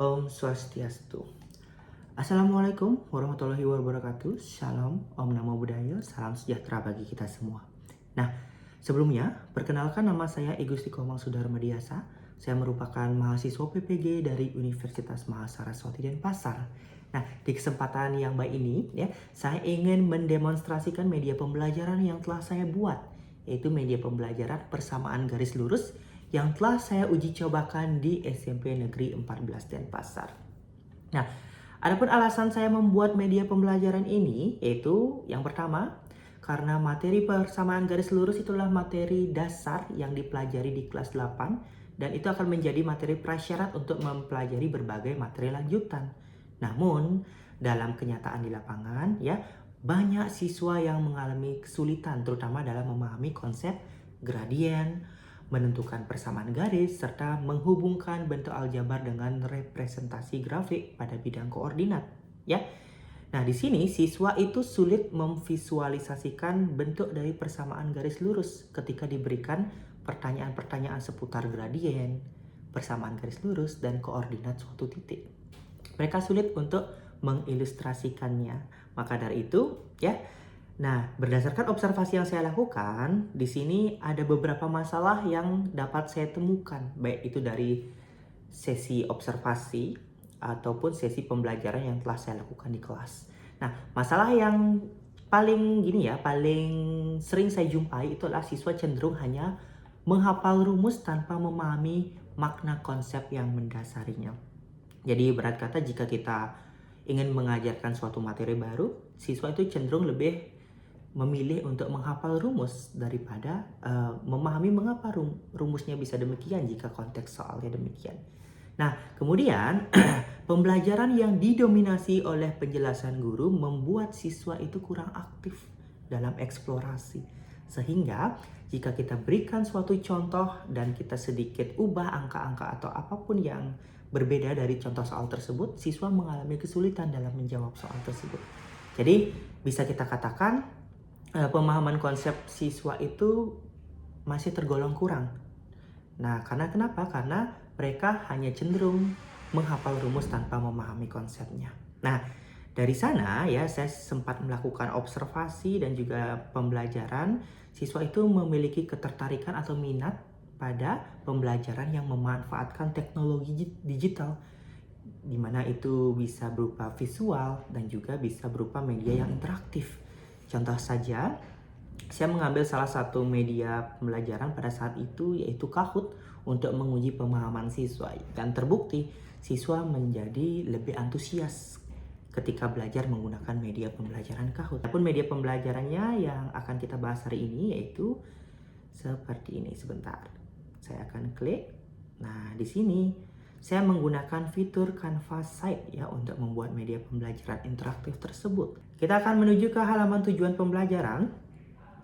Om Swastiastu. Assalamualaikum warahmatullahi wabarakatuh. Shalom, Om Namo Buddhaya, salam sejahtera bagi kita semua. Nah, sebelumnya, perkenalkan nama saya Igusti Komang Sudarmadiasa. Saya merupakan mahasiswa PPG dari Universitas Mahasaraswati Denpasar. Nah, di kesempatan yang baik ini, saya ingin mendemonstrasikan media pembelajaran yang telah saya buat, yaitu media pembelajaran persamaan garis lurus yang telah saya uji cobakan di SMP Negeri 14 Denpasar. Nah, adapun alasan saya membuat media pembelajaran ini yaitu yang pertama, karena materi persamaan garis lurus itulah materi dasar yang dipelajari di kelas 8 dan itu akan menjadi materi prasyarat untuk mempelajari berbagai materi lanjutan. Namun, dalam kenyataan di lapangan banyak siswa yang mengalami kesulitan terutama dalam memahami konsep gradien, menentukan persamaan garis, serta menghubungkan bentuk aljabar dengan representasi grafik pada bidang koordinat. Nah, di sini siswa itu sulit memvisualisasikan bentuk dari persamaan garis lurus ketika diberikan pertanyaan-pertanyaan seputar gradien, persamaan garis lurus, dan koordinat suatu titik. Mereka sulit untuk mengilustrasikannya. Maka dari itu, Nah, berdasarkan observasi yang saya lakukan, di sini ada beberapa masalah yang dapat saya temukan, baik itu dari sesi observasi ataupun sesi pembelajaran yang telah saya lakukan di kelas. Nah, masalah yang paling sering saya jumpai itu adalah siswa cenderung hanya menghafal rumus tanpa memahami makna konsep yang mendasarinya. Jadi berat kata jika kita ingin mengajarkan suatu materi baru, siswa itu cenderung lebih memilih untuk menghafal rumus daripada memahami mengapa rumusnya bisa demikian jika konteks soalnya demikian. Nah, kemudian pembelajaran yang didominasi oleh penjelasan guru membuat siswa itu kurang aktif dalam eksplorasi. Sehingga jika kita berikan suatu contoh dan kita sedikit ubah angka-angka atau apapun yang berbeda dari contoh soal tersebut, siswa mengalami kesulitan dalam menjawab soal tersebut. Jadi bisa kita katakan pemahaman konsep siswa itu masih tergolong kurang. Nah, kenapa? Karena mereka hanya cenderung menghafal rumus tanpa memahami konsepnya. Nah, dari sana saya sempat melakukan observasi dan juga pembelajaran. Siswa itu memiliki ketertarikan atau minat pada pembelajaran yang memanfaatkan teknologi digital, di mana itu bisa berupa visual dan juga bisa berupa media yang interaktif. Contoh saja, saya mengambil salah satu media pembelajaran pada saat itu yaitu Kahoot untuk menguji pemahaman siswa. Dan terbukti siswa menjadi lebih antusias ketika belajar menggunakan media pembelajaran Kahoot. Adapun media pembelajarannya yang akan kita bahas hari ini yaitu seperti ini. Sebentar, saya akan klik. Nah, di sini saya menggunakan fitur Canvas Site untuk membuat media pembelajaran interaktif tersebut. Kita akan menuju ke halaman tujuan pembelajaran.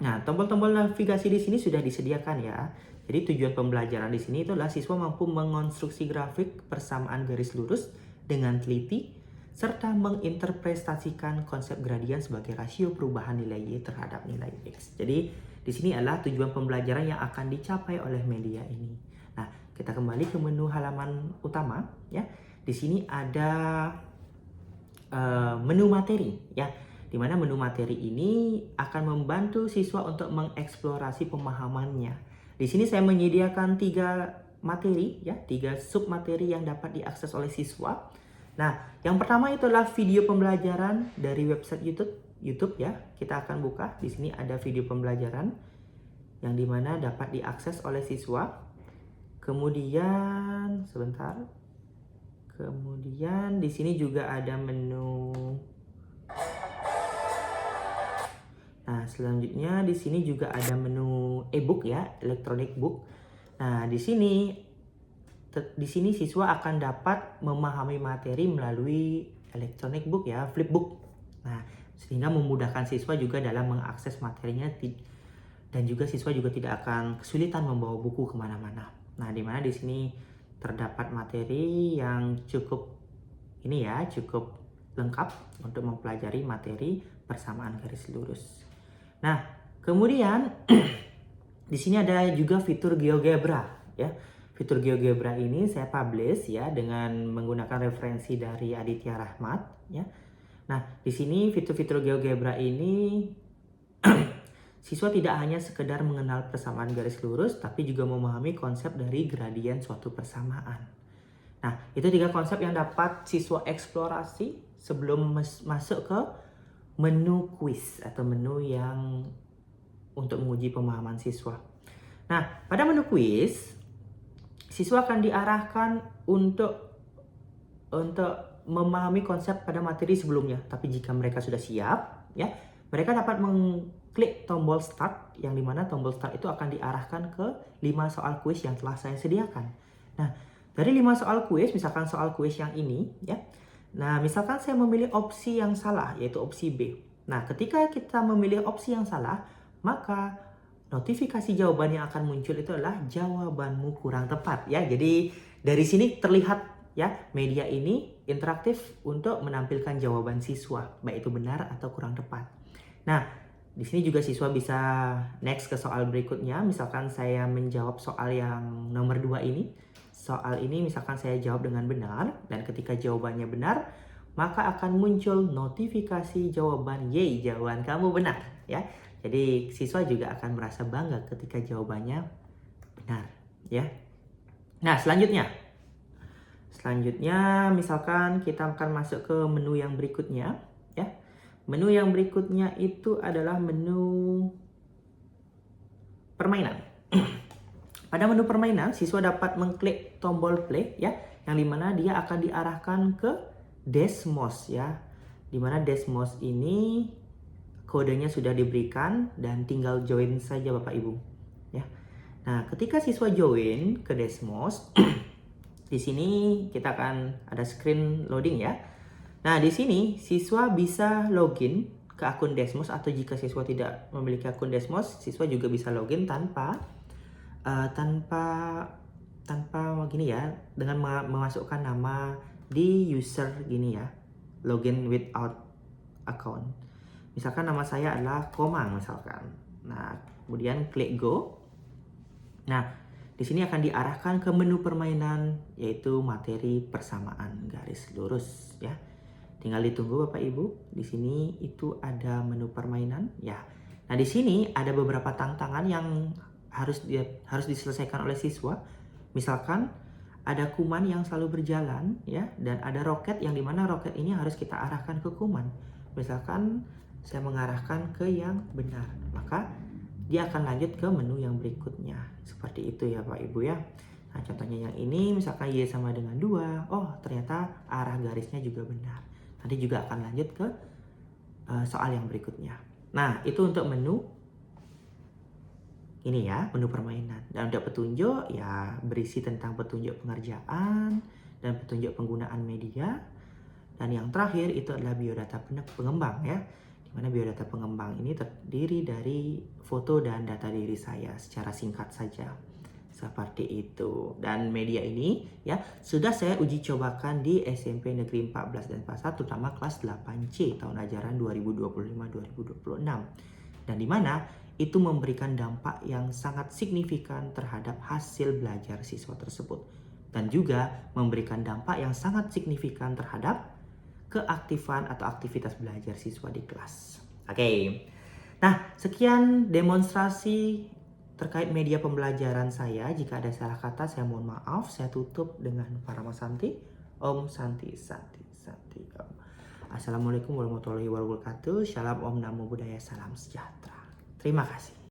Nah, tombol-tombol navigasi di sini sudah disediakan ya. Jadi tujuan pembelajaran di sini adalah siswa mampu mengonstruksi grafik persamaan garis lurus dengan teliti serta menginterpretasikan konsep gradien sebagai rasio perubahan nilai Y terhadap nilai X. Jadi di sini adalah tujuan pembelajaran yang akan dicapai oleh media ini. Nah, kita kembali ke menu halaman utama Di sini ada menu materi di mana menu materi ini akan membantu siswa untuk mengeksplorasi pemahamannya. Di sini saya menyediakan 3 materi 3 sub materi yang dapat diakses oleh siswa. Nah, yang pertama itu adalah video pembelajaran dari website YouTube Kita akan buka. Di sini ada video pembelajaran yang dimana dapat diakses oleh siswa. Kemudian di sini juga ada menu. Nah, selanjutnya di sini juga ada menu e-book electronic book. Nah, di sini siswa akan dapat memahami materi melalui electronic book flipbook. Nah, sehingga memudahkan siswa juga dalam mengakses materinya dan juga siswa juga tidak akan kesulitan membawa buku kemana-mana. Nah, di mana di sini terdapat materi yang cukup lengkap untuk mempelajari materi persamaan garis lurus. Nah, kemudian di sini ada juga fitur GeoGebra fitur GeoGebra ini saya publish ya dengan menggunakan referensi dari Aditya Rahmat ya. Nah, di sini fitur-fitur GeoGebra ini siswa tidak hanya sekedar mengenal persamaan garis lurus, tapi juga memahami konsep dari gradien suatu persamaan. Nah, itu 3 konsep yang dapat siswa eksplorasi sebelum masuk ke menu quiz atau menu yang untuk menguji pemahaman siswa. Nah, pada menu quiz, siswa akan diarahkan untuk memahami konsep pada materi sebelumnya. Tapi jika mereka sudah siap, ya, mereka dapat mengklik tombol start, yang dimana tombol start itu akan diarahkan ke 5 soal kuis yang telah saya sediakan. Nah, dari 5 soal kuis, misalkan soal kuis yang ini, ya. Nah, misalkan saya memilih opsi yang salah, yaitu opsi B. Nah, ketika kita memilih opsi yang salah, maka notifikasi jawaban yang akan muncul itu adalah jawabanmu kurang tepat, ya. Jadi dari sini terlihat ya, media ini interaktif untuk menampilkan jawaban siswa, baik itu benar atau kurang tepat. Nah, di sini juga siswa bisa next ke soal berikutnya. Misalkan saya menjawab soal yang nomor 2 ini. Soal ini misalkan saya jawab dengan benar, dan ketika jawabannya benar, maka akan muncul notifikasi jawaban, yeay, jawaban kamu benar, ya. Jadi siswa juga akan merasa bangga ketika jawabannya benar, ya. Nah, Selanjutnya, misalkan kita akan masuk ke menu yang berikutnya, ya. Menu yang berikutnya itu adalah menu permainan. Pada menu permainan, siswa dapat mengklik tombol play, ya, yang dimana dia akan diarahkan ke Desmos, ya. Dimana Desmos ini kodenya sudah diberikan dan tinggal join saja Bapak Ibu, ya. Nah, ketika siswa join ke Desmos, di sini kita akan ada screen loading ya. Nah, di sini siswa bisa login ke akun Desmos, atau jika siswa tidak memiliki akun Desmos, siswa juga bisa login tanpa gini ya, dengan memasukkan nama di user gini ya. Login without account. Misalkan nama saya adalah Komang misalkan. Nah, kemudian klik go. Nah, di sini akan diarahkan ke menu permainan, yaitu materi persamaan garis lurus, ya. Tinggal ditunggu Bapak Ibu. Di sini itu ada menu permainan, ya. Nah, di sini ada beberapa tantangan yang harus diselesaikan oleh siswa. Misalkan ada kuman yang selalu berjalan, ya, dan ada roket yang dimana roket ini harus kita arahkan ke kuman. Misalkan saya mengarahkan ke yang benar, maka dia akan lanjut ke menu yang berikutnya. Seperti itu ya Pak Ibu ya. Nah, contohnya yang ini misalkan Y sama dengan 2. Oh, ternyata arah garisnya juga benar. Nanti juga akan lanjut ke soal yang berikutnya. Nah, itu untuk menu ini ya, menu permainan. Dan untuk petunjuk ya berisi tentang petunjuk pengerjaan dan petunjuk penggunaan media. Dan yang terakhir itu adalah biodata pengembang ya. Mana biodata pengembang ini terdiri dari foto dan data diri saya secara singkat saja. Seperti itu. Dan media ini ya sudah saya uji cobakan di SMP Negeri 14 dan 41, terutama kelas 8C tahun ajaran 2025-2026. Dan di mana itu memberikan dampak yang sangat signifikan terhadap hasil belajar siswa tersebut. Dan juga memberikan dampak yang sangat signifikan terhadap keaktifan atau aktivitas belajar siswa di kelas. Oke. Nah, sekian demonstrasi terkait media pembelajaran saya. Jika ada salah kata, saya mohon maaf. Saya tutup dengan Parama Santi. Om Santi Santi Santi Om. Assalamualaikum warahmatullahi wabarakatuh. Shalom, Om Namo Buddhaya, salam sejahtera. Terima kasih.